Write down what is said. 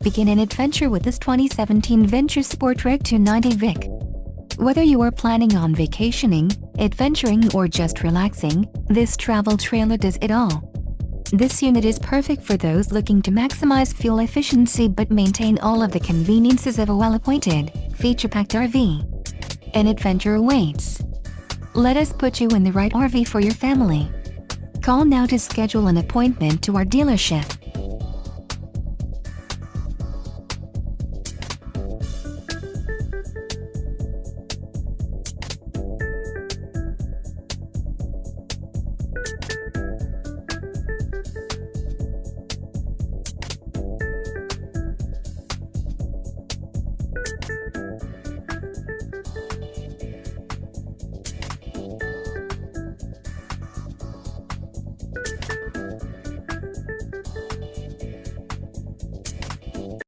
Begin an adventure with this 2017 Venture SPORTTREK 290VIK. Whether you are planning on vacationing, adventuring or just relaxing, this travel trailer does it all. This unit is perfect for those looking to maximize fuel efficiency but maintain all of the conveniences of a well-appointed, feature-packed RV. An adventure awaits. Let us put you in the right RV for your family. Call now to schedule an appointment to our dealership.